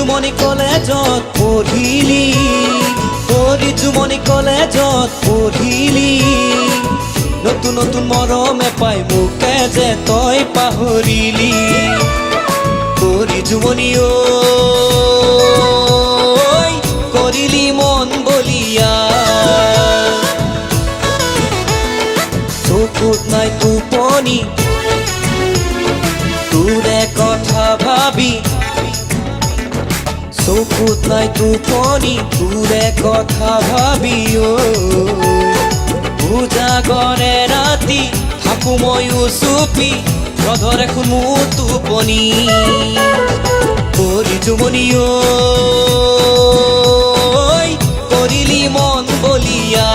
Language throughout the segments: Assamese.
জুমনি কলেজত পঢ়িলি, কৰি জুমনি কলেজত পঢ়িলি, নতুন নতুন মৰমে পাই মোকে যে তই পাহৰিলি। কৰি জুমনি কৰিলি মন বলিয়া, চকুত নাই টোপনি তোৰে কথা ভাবি, চকুত নাই টোপনি তোৰে কথা ভাবি। উজাগৰে ৰাতি থাকো ময়ো চুপি, নধৰে মোৰ টোপনি। কৰি জুমনি কৰিলি মন বলিয়া,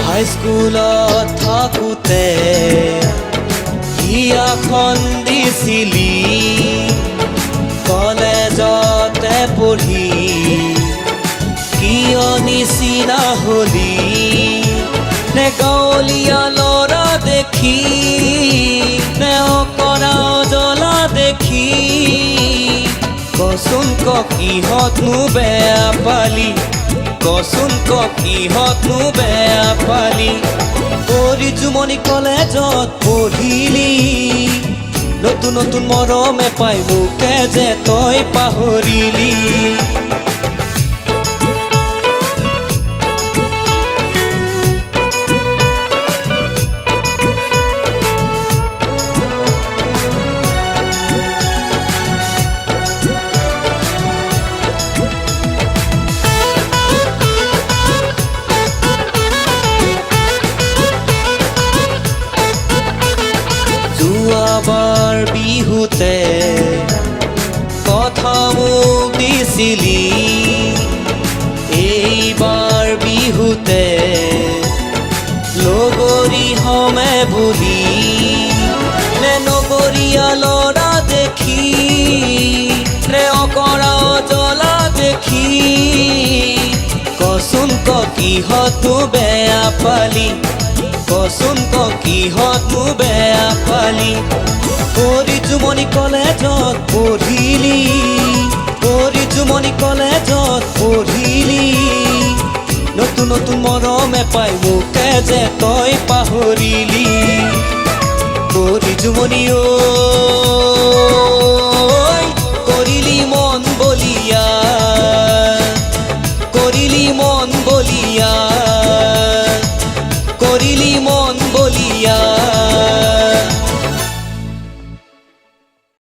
হাইস্কুলত থাকোঁতে হিয়াখন দিছিলি, কলেজতে পঢ়ি কিয় নিচিনা হলি, নে গাঁৱলীয়া ল'ৰা দেখি, নে অকৰা জ্বলা দেখি, কচোন ক কিহতনো বেয়া পালি, কচোন ক কিহতনো বেয়া পালি। কৰি জুমনি কলেজত পঢ়িলি, নতুন নতুন মৰমে পাই মোকে যে তই পাহৰিলি। যোৱাবাৰ বিহুতে কথা মোক দিছিলি, এইবাৰ বিহুতে লগৰী হমে বুলি, নে নগৰীয়া ল'ৰা দেখি, নে অকৰা জ্বলা দেখি, কচোন ক কিহতনো বেয়া পালি, কচোন ক কিহতনো বেয়া পালি। কৰি জুমনি কলেজত পঢ়িলি, কৰি জুমনি কলেজত পঢ়িলি, নতুন নতুন মৰমে পাই মোকে যে তই পাহৰিলি। কৰি জুমনি